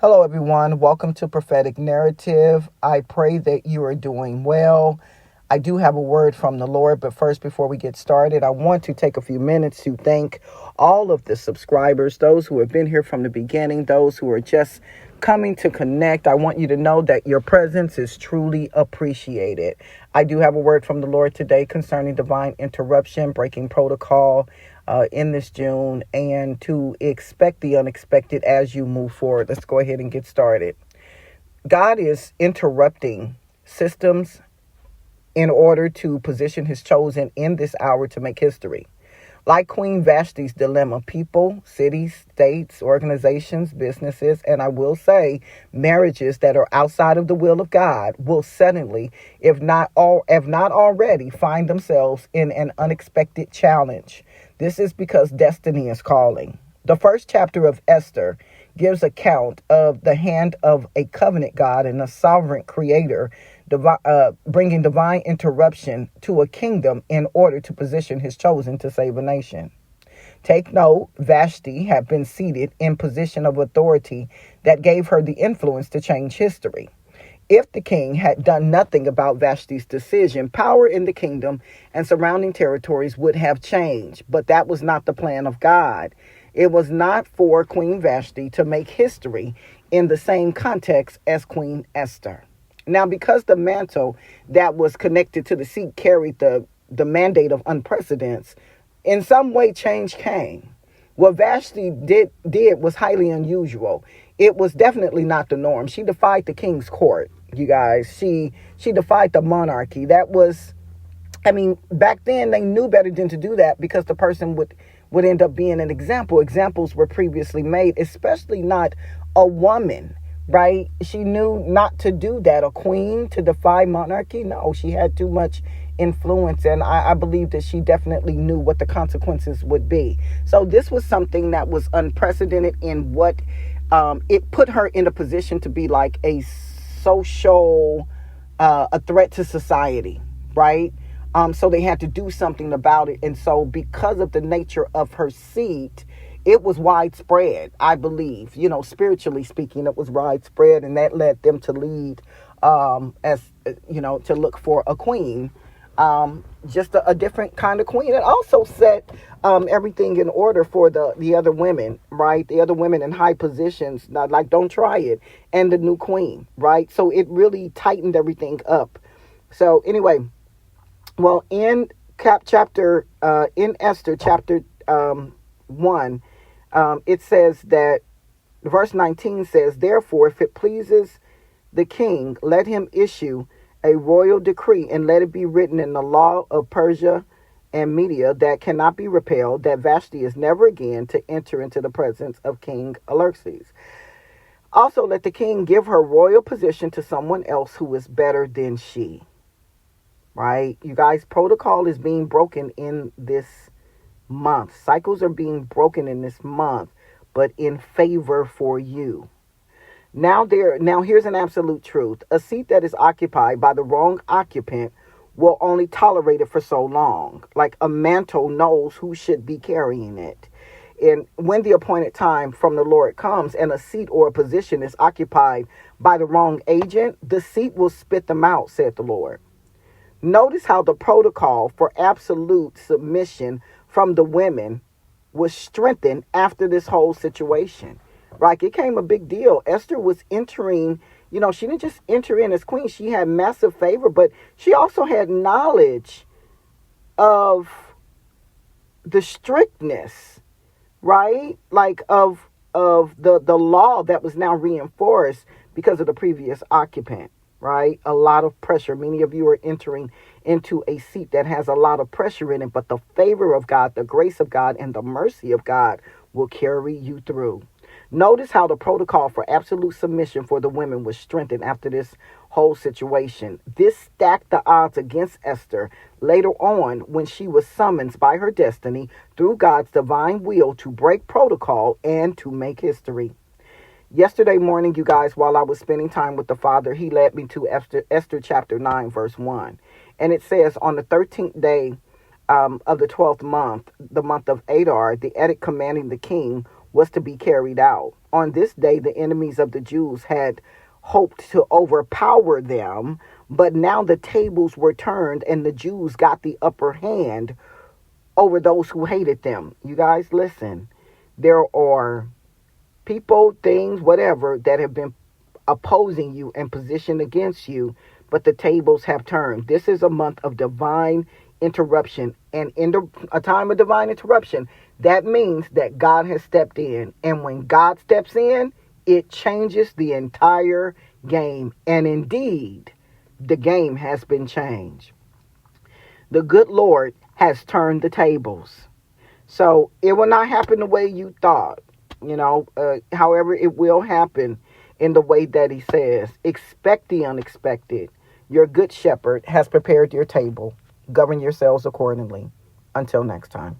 Hello, everyone. Welcome to Prophetic Narrative. I pray that you are doing well. I do have a word from the Lord, but first, before we get started, I want to take a few minutes to thank all of the subscribers, those who have been here from the beginning, those who are just coming to connect. I want you to know that your presence is truly appreciated. I do have a word from the Lord today concerning divine interruption, breaking protocol in this June, and to expect the unexpected as you move forward. Let's go ahead and get started. God is interrupting systems in order to position his chosen in this hour to make history. Like Queen Vashti's dilemma, people, cities, states, organizations, businesses, and I will say marriages that are outside of the will of God will suddenly, if not already, find themselves in an unexpected challenge. This is because destiny is calling. The first chapter of Esther gives account of the hand of a covenant God and a sovereign creator bringing divine interruption to a kingdom in order to position his chosen to save a nation. Take note, Vashti had been seated in position of authority that gave her the influence to change history. If the king had done nothing about Vashti's decision, power in the kingdom and surrounding territories would have changed. But that was not the plan of God. It was not for Queen Vashti to make history in the same context as Queen Esther. Now, because the mantle that was connected to the seat carried the mandate of unprecedented, in some way change came. What Vashti did was highly unusual. It was definitely not the norm. She defied the king's court, you guys. She defied the monarchy. Back then they knew better than to do that because the person would end up being an example. Examples were previously made, especially not a woman, right? She knew not to do that. A queen to defy monarchy? No, she had too much influence, and I believe that she definitely knew what the consequences would be. So this was something that was unprecedented in what it put her in a position to be like a social, a threat to society, right? So they had to do something about it. And so because of the nature of her seat, it was widespread, I believe, spiritually speaking, it was widespread. And that led them to lead to look for a queen, just a different kind of queen. It also set everything in order for the other women, right? The other women in high positions, not like, don't try it. And the new queen, right? So it really tightened everything up. So anyway, well, in Esther chapter 1, it says that verse 19 says, therefore, if it pleases the king, let him issue a royal decree and let it be written in the law of Persia and Media that cannot be repelled, that Vashti is never again to enter into the presence of King Xerxes. Also, let the king give her royal position to someone else who is better than she. Right? You guys, protocol is being broken in this month. Cycles are being broken in this month, but in favor for you. Now here's an absolute truth. A seat that is occupied by the wrong occupant will only tolerate it for so long. Like a mantle knows who should be carrying it. And when the appointed time from the Lord comes and a seat or a position is occupied by the wrong agent, the seat will spit them out, said the Lord. Notice how the protocol for absolute submission from the women was strengthened after this whole situation. Right? It became a big deal. Esther was entering, she didn't just enter in as queen. She had massive favor, but she also had knowledge of the strictness, right? Like of the law that was now reinforced because of the previous occupant. Right? A lot of pressure. Many of you are entering into a seat that has a lot of pressure in it, but the favor of God, the grace of God, and the mercy of God will carry you through. Notice how the protocol for absolute submission for the women was strengthened after this whole situation. This stacked the odds against Esther later on when she was summoned by her destiny through God's divine will to break protocol and to make history. Yesterday morning, you guys, while I was spending time with the Father, he led me to Esther chapter 9, verse 1. And it says, on the 13th day of the 12th month, the month of Adar, the edict commanding the king was to be carried out. On this day, the enemies of the Jews had hoped to overpower them, but now the tables were turned and the Jews got the upper hand over those who hated them. You guys, listen. There are people, things, whatever, that have been opposing you and positioned against you, but the tables have turned. This is a month of divine interruption. And in a time of divine interruption, that means that God has stepped in. And when God steps in, it changes the entire game. And indeed, the game has been changed. The good Lord has turned the tables. So it will not happen the way you thought. However, it will happen in the way that he says. Expect the unexpected. Your good shepherd has prepared your table. Govern yourselves accordingly. Until next time.